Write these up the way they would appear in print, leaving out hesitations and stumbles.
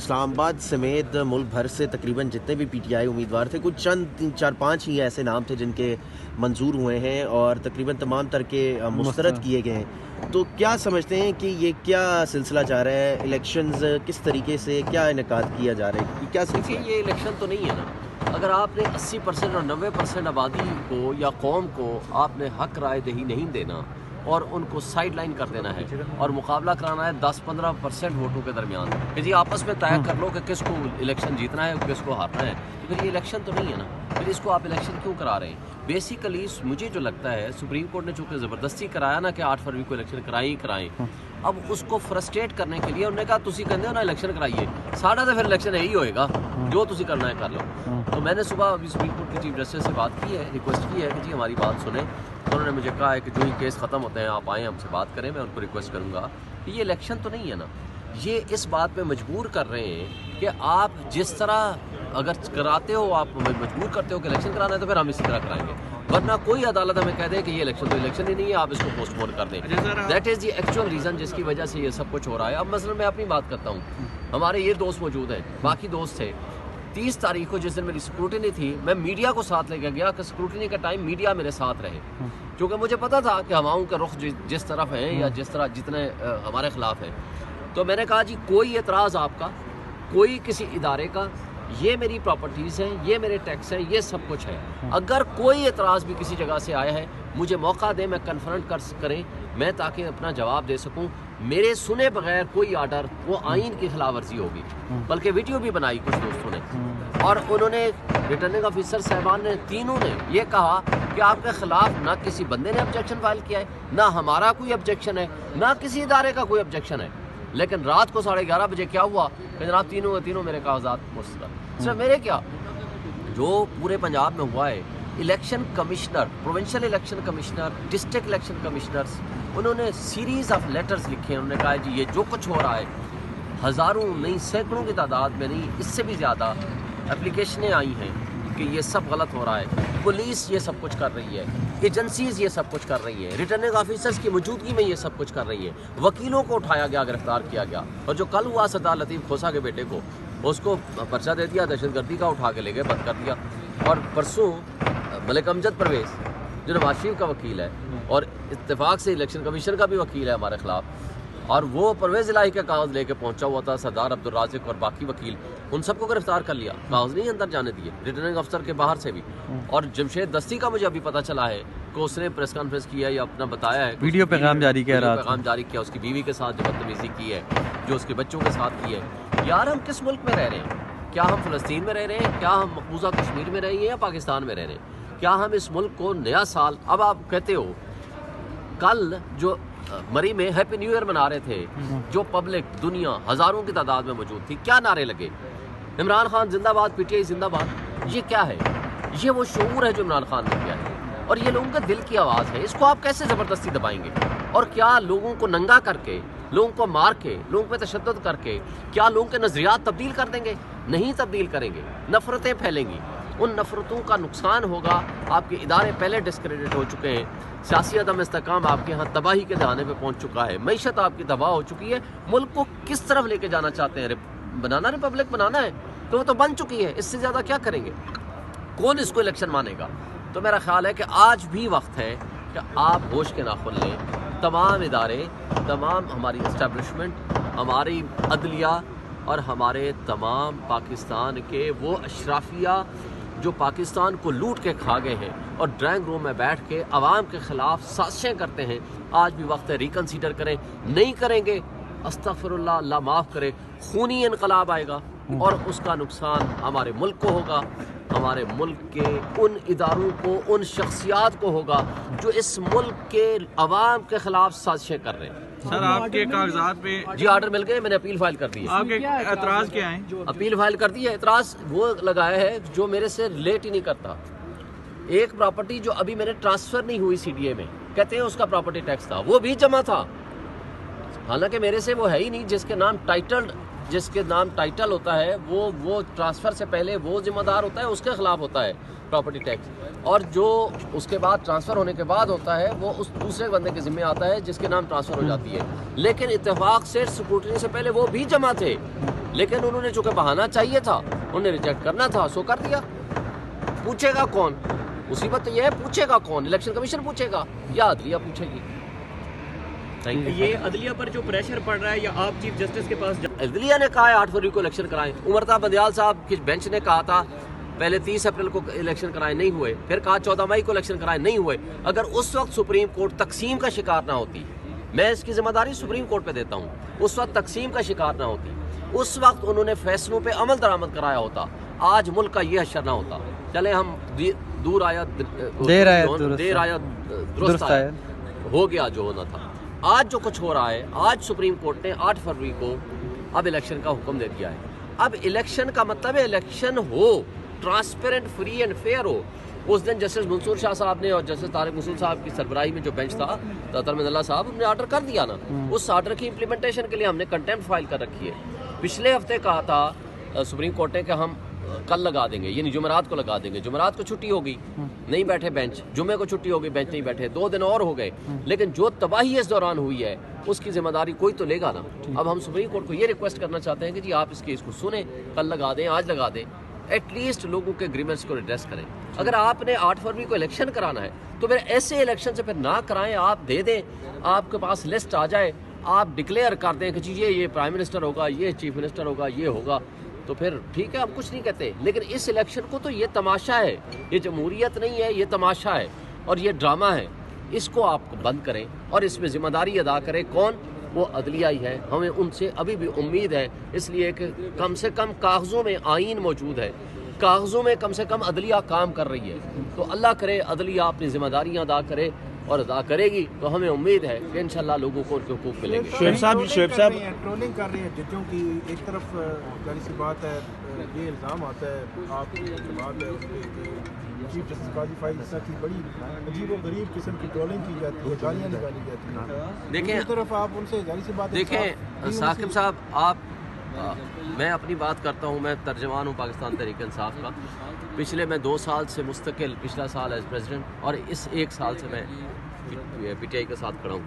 اسلام آباد سمیت ملک بھر سے تقریباً جتنے بھی پی ٹی آئی امیدوار تھے کچھ چند 4-5 ہی ایسے نام تھے جن کے منظور ہوئے ہیں اور تقریباً تمام تر کے مسترد کیے گئے ہیں. تو کیا سمجھتے ہیں کہ یہ کیا سلسلہ جا رہا ہے؟ الیکشنز کس طریقے سے کیا انعقاد کیا جا رہا ہے؟ کیا سلسلہ ہے؟ یہ الیکشن تو نہیں ہے نا. اگر آپ نے 80% اور 90% آبادی کو یا قوم کو آپ نے حق رائے دہی نہیں دینا اور ان کو سائڈ لائن کر دینا ہے اور مقابلہ کرانا ہے 10-15% ووٹوں کے درمیان کہ جی آپس میں طے کر لو کہ کس کو الیکشن جیتنا ہے کس کو ہارنا ہے، تو پھر یہ الیکشن تو نہیں ہے نا. پھر اس کو آپ الیکشن کیوں کرا رہے ہیں؟ بیسیکلی مجھے جو لگتا ہے سپریم کورٹ نے چونکہ زبردستی کرایا نا کہ 8 فروری کو الیکشن کرائیں، اب اس کو فرسٹریٹ کرنے کے لیے انہوں نے کہا تسی کہندے ہو نا الیکشن کرائیے، ساڑھا تو پھر الیکشن یہی ہوئے گا، جو تسی کرنا ہے کر لو. تو میں نے صبح ابھی سپریم کورٹ کے چیف جسٹس سے بات کی ہے، ریکویسٹ کی ہے کہ جی ہماری بات سنیں. انہوں نے مجھے کہا ہے کہ جو ہی کیس ختم ہوتے ہیں آپ آئیں ہم سے بات کریں. میں ان کو ریکویسٹ کروں گا کہ یہ الیکشن تو نہیں ہے نا. یہ اس بات پہ مجبور کر رہے ہیں کہ آپ جس طرح اگر کراتے ہو آپ مجبور کرتے ہو کہ الیکشن کرانا ہے تو پھر ہم اسی طرح کرائیں گے، ورنہ کوئی عدالت ہمیں کہہ دے کہ یہ الیکشن تو الیکشن ہی نہیں ہے، آپ اس کو پوسٹ پون کر دیں. That is the actual reason جس کی وجہ سے یہ سب کچھ ہو رہا ہے. اب مثلا میں اپنی بات کرتا ہوں، ہمارے یہ دوست موجود ہیں، باقی دوست تھے. 30 تاریخ کو جس دن میری اسکروٹنی تھی میں میڈیا کو ساتھ لے کے گیا کہ اسکروٹنی کا ٹائم میڈیا میرے ساتھ رہے، کیونکہ مجھے پتا تھا کہ ہواؤں کا رخ جس طرف ہے یا جس طرح جتنے ہمارے خلاف ہیں. تو میں نے کہا جی کوئی اعتراض آپ کا، کوئی کسی ادارے کا، یہ میری پراپرٹیز ہیں، یہ میرے ٹیکس ہیں، یہ سب کچھ ہے. اگر کوئی اعتراض بھی کسی جگہ سے آیا ہے مجھے موقع دیں، میں کنفرنٹ کریں میں تاکہ اپنا جواب دے سکوں. میرے سنے بغیر کوئی آرڈر وہ آئین کی خلاف ورزی ہوگی، بلکہ ویڈیو بھی بنائی کچھ دوستوں نے. اور انہوں نے ریٹرننگ آفیسر صاحبان نے تینوں نے یہ کہا کہ آپ کے خلاف نہ کسی بندے نے آبجیکشن فائل کیا ہے، نہ ہمارا کوئی آبجیکشن ہے، نہ کسی ادارے کا کوئی آبجیکشن ہے. لیکن رات کو 11:30 بجے کیا ہوا کہ جناب تینوں میرے کاغذات مسترد. صرف میرے کیا، جو پورے پنجاب میں ہوا ہے، election commissioner, provincial election commissioner, district election commissioners, انہوں نے سیریز آف لیٹرز لکھے. انہوں نے کہا جی یہ جو کچھ ہو رہا ہے ہزاروں نہیں سینکڑوں کی تعداد میں نہیں اس سے بھی زیادہ اپلیکیشنیں آئی ہیں کہ یہ سب غلط ہو رہا ہے. پولیس یہ سب کچھ کر رہی ہے، ایجنسیز یہ سب کچھ کر رہی ہیں، ریٹرننگ آفیسرز کی موجودگی میں یہ سب کچھ کر رہی ہیں، وکیلوں کو اٹھایا گیا، گرفتار کیا گیا. اور جو کل ہوا سردار لطیف کھوسا کے بیٹے کو، اس کو پرچہ دے دیا دہشت گردی کا، اٹھا کے لے گئے، بند کر دیا. اور پرسوں ملک امجد پرویز جو نواز شریف کا وکیل ہے اور اتفاق سے الیکشن کمیشن کا بھی وکیل ہے ہمارے خلاف، اور وہ پرویز الہی کا کاغذ لے کے پہنچا ہوا تھا، سردار عبدالرازق اور باقی وکیل، ان سب کو گرفتار کر لیا، کاغذ نہیں اندر جانے دیے ریٹرننگ افسر کے باہر سے بھی. اور جمشید دستی کا مجھے ابھی پتہ چلا ہے کہ اس نے پریس کانفرنس کی ہے یا اپنا بتایا ہے، ویڈیو پیغام جاری کیا، اس کی بیوی کے ساتھ جو بدتمیزی کی ہے، جو اس کے بچوں کے ساتھ کی ہے. یار ہم کس ملک میں رہ رہے ہیں؟ کیا ہم فلسطین میں رہ رہے ہیں؟ کیا ہم مقبوضہ کشمیر میں رہ رہے ہیں یا پاکستان میں رہ رہے ہیں؟ کیا ہم اس ملک کو نیا سال، اب آپ کہتے ہو کل جو مری میں ہیپی نیو ایئر منا رہے تھے، جو پبلک دنیا ہزاروں کی تعداد میں موجود تھی، کیا نعرے لگے؟ عمران خان زندہ باد، پی ٹی آئی زندہ باد. یہ کیا ہے؟ یہ وہ شعور ہے جو عمران خان نے کیا ہے اور یہ لوگوں کے دل کی آواز ہے. اس کو آپ کیسے زبردستی دبائیں گے؟ اور کیا لوگوں کو ننگا کر کے، لوگوں کو مار کے، لوگوں پہ تشدد کر کے کیا لوگوں کے نظریات تبدیل کر دیں گے؟ نہیں تبدیل کریں گے. نفرتیں پھیلیں گی، ان نفرتوں کا نقصان ہوگا. آپ کے ادارے پہلے ڈسکریڈٹ ہو چکے ہیں، سیاسی عدم استحکام آپ کے ہاں تباہی کے دہانے پہ پہنچ چکا ہے، معیشت آپ کی تباہ ہو چکی ہے. ملک کو کس طرف لے کے جانا چاہتے ہیں؟ بنانا ریپبلک بنانا ہے تو وہ تو بن چکی ہے، اس سے زیادہ کیا کریں گے؟ کون اس کو الیکشن مانے گا؟ تو میرا خیال ہے کہ آج بھی وقت ہے کہ آپ ہوش کے ناخن لیں. تمام ادارے، تمام ہماری اسٹیبلشمنٹ، ہماری عدلیہ اور ہمارے تمام پاکستان کے وہ اشرافیہ جو پاکستان کو لوٹ کے کھا گئے ہیں اور ڈرائنگ روم میں بیٹھ کے عوام کے خلاف سازشیں کرتے ہیں، آج بھی وقت ہے ریکنسیڈر کریں. نہیں کریں گے استغفر اللہ، اللہ معاف کرے، خونی انقلاب آئے گا اور اس کا نقصان ہمارے ملک کو ہوگا، ہمارے ملک کے ان اداروں کو، ان شخصیات کو ہوگا جو اس ملک کے عوام کے خلاف سازشیں کر رہے ہیں. سر آپ کے کاغذات پہ جی آرڈر مل گئے، میں نے اپیل فائل کر دی ہے. آپ کے اعتراض کیا ہیں؟ اپیل فائل کر دی ہے. اعتراض وہ لگایا ہے جو میرے سے ریلیٹ ہی نہیں کرتا. ایک پراپرٹی جو ابھی میرے ٹرانسفر نہیں ہوئی سی ڈی اے میں، کہتے ہیں اس کا پراپرٹی ٹیکس تھا، وہ بھی جمع تھا، حالانکہ میرے سے وہ ہے ہی نہیں جس کے نام ٹائٹلڈ جس کے نام ٹائٹل ہوتا ہے وہ ٹرانسفر سے پہلے وہ ذمہ دار ہوتا ہے، اس کے خلاف ہوتا ہے پراپرٹی ٹیکس، اور جو اس کے بعد ٹرانسفر ہونے کے بعد ہوتا ہے وہ اس دوسرے بندے کے ذمہ آتا ہے جس کے نام ٹرانسفر ہو جاتی ہے. لیکن اتفاق سے اسکروٹنی سے پہلے وہ بھی جمع تھے، لیکن انہوں نے چونکہ بہانا چاہیے تھا، انہوں نے ریجیکٹ کرنا تھا، سو کر دیا. پوچھے گا کون؟ مصیبت تو یہ ہے، پوچھے گا کون؟ الیکشن کمیشن پوچھے گا یا عدلیہ پوچھے گی؟ یہ عدلیہ پر جو پریشر پڑ رہا ہے یا آپ چیف جسٹس کے پاس عدلیہ نے کہا ہے 8 فروری کو الیکشن کرائیں. عمرتا بندیال صاحب کی بینچ نے کہا تھا پہلے 30 اپریل کو الیکشن کرائیں، نہیں ہوئے. پھر کہا 14 مئی کو الیکشن کرائیں، نہیں ہوئے. اگر اس وقت سپریم کورٹ تقسیم کا شکار نہ ہوتی، میں اس کی ذمہ داری سپریم کورٹ پہ دیتا ہوں، اس وقت تقسیم کا شکار نہ ہوتی، اس وقت انہوں نے فیصلوں پہ عمل درآمد کرایا ہوتا، آج ملک کا یہ حشر نہ ہوتا. چلے ہم دیر آیا درست آیا، ہو گیا جو ہونا تھا. آج جو کچھ ہو رہا ہے، آج سپریم کورٹ نے 8 فروری کو اب الیکشن کا حکم دے دیا ہے. اب الیکشن کا مطلب ہے الیکشن ہو، ٹرانسپیرنٹ، فری اینڈ فیئر ہو. اس دن جسٹس منصور شاہ صاحب نے اور جسٹس طارق مسعود صاحب کی سربراہی میں جو بینچ تھا، ترمید اللہ صاحب نے آرڈر کر دیا نا. اس آرڈر کی امپلیمنٹیشن کے لیے ہم نے کنٹمپٹ فائل کر رکھی ہے. پچھلے ہفتے کہا تھا سپریم کورٹ نے کہ ہم کل لگا دیں گے، یعنی جمعرات کو لگا دیں گے. جمعرات کو چھٹی ہوگی، نہیں بیٹھے بینچ. جمعے کو چھٹی ہوگی، بینچ نہیں بیٹھے. 2 دن اور ہو گئے. لیکن جو تباہی اس دوران ہوئی ہے اس کی ذمہ داری کوئی تو لے گا نا. اب ہم سپریم کورٹ کو یہ ریکویسٹ کرنا چاہتے ہیں کہ جی آپ اس کیس کو سنیں، کل لگا دیں، آج لگا دیں. ایٹ لیسٹ لوگوں کے گریونس کو ایڈریس کریں. اگر آپ نے 8 فروری کو الیکشن کرانا ہے تو پھر ایسے الیکشن سے پھر نہ کرائیں، آپ دے دیں. آپ کے پاس لسٹ آ جائے، آپ ڈکلیئر کر دیں کہ جی یہ پرائم منسٹر ہوگا، یہ چیف منسٹر ہوگا، یہ ہوگا، تو پھر ٹھیک ہے، ہم کچھ نہیں کہتے. لیکن اس الیکشن کو تو یہ تماشا ہے، یہ جمہوریت نہیں ہے، یہ تماشا ہے اور یہ ڈرامہ ہے. اس کو آپ بند کریں اور اس میں ذمہ داری ادا کریں. کون؟ وہ عدلیہ ہی ہے. ہمیں ان سے ابھی بھی امید ہے، اس لیے کہ کم سے کم کاغذوں میں آئین موجود ہے، کاغذوں میں کم سے کم عدلیہ کام کر رہی ہے. تو اللہ کرے عدلیہ اپنی ذمہ داریاں ادا کرے اور ادا کرے گی تو ہمیں امید ہے کہ انشاءاللہ لوگوں کو ان کے حقوق ملیں گے. شعیب صاحب ٹرولنگ کر رہے ہیں ججوں کی. ایک طرف ظاہر سی بات ہے، یہ الزام آتا ہے آپ کی بات ہے اس پہ کہ چیف جسٹس قاضی فائز عیسیٰ کی بڑی عجیب و غریب قسم کی ٹرولنگ کی جاتی ہے، گالیاں نکالی جاتی ہیں. دیکھیں، ایک طرف آپ ان سے ظاہر سی بات دیکھیں ثاقب صاحب، آپ میں اپنی بات کرتا ہوں، میں ترجمان ہوں پاکستان تحریک انصاف کا. پچھلے میں 2 سال سے مستقل، پچھلا سال ایز پریزیڈنٹ اور اس 1 سال سے میں پی ٹی آئی کے ساتھ کھڑا ہوں.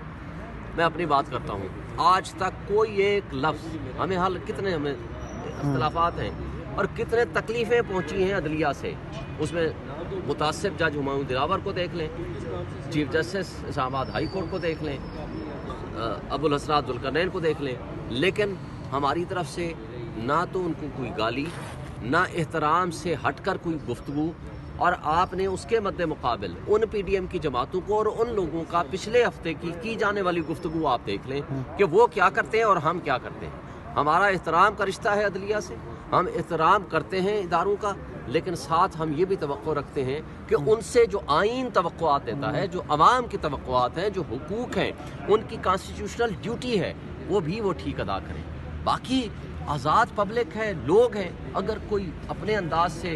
میں اپنی بات کرتا ہوں، آج تک کوئی ایک لفظ ہمیں کتنے ہمیں اختلافات ہیں اور کتنے تکلیفیں پہنچی ہیں عدلیہ سے. اس میں متعصب جج ہمایوں دلاور کو دیکھ لیں، چیف جسٹس اسلام آباد ہائی کورٹ کو دیکھ لیں، ابو الحسنات ذوالقرنین کو دیکھ لیں. لیکن ہماری طرف سے نہ تو ان کو کوئی گالی، نہ احترام سے ہٹ کر کوئی گفتگو. اور آپ نے اس کے مد مقابل ان پی ڈی ایم کی جماعتوں کو اور ان لوگوں کا پچھلے ہفتے کی جانے والی گفتگو آپ دیکھ لیں کہ وہ کیا کرتے ہیں اور ہم کیا کرتے ہیں. ہمارا احترام کا رشتہ ہے عدلیہ سے، ہم احترام کرتے ہیں اداروں کا، لیکن ساتھ ہم یہ بھی توقع رکھتے ہیں کہ ان سے جو آئین توقعات دیتا ہے، جو عوام کی توقعات ہیں، جو حقوق ہیں، ان کی کانسٹیٹیوشنل ڈیوٹی ہے، وہ بھی وہ ٹھیک ادا کریں. باقی آزاد پبلک ہے، لوگ ہیں. اگر کوئی اپنے انداز سے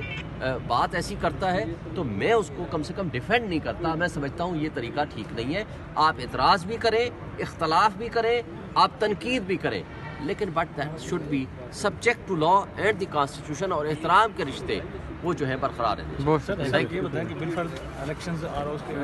بات ایسی کرتا ہے تو میں اس کو کم سے کم ڈیفینڈ نہیں کرتا. میں سمجھتا ہوں یہ طریقہ ٹھیک نہیں ہے. آپ اعتراض بھی کریں، اختلاف بھی کریں، آپ تنقید بھی کریں، لیکن but that should be subject to law and the constitution. اور احترام کے رشتے وہ جو ہے برقرار رہنے. سر یہ بتائیں کہ بالفرض الیکشنز آ رہا اس کے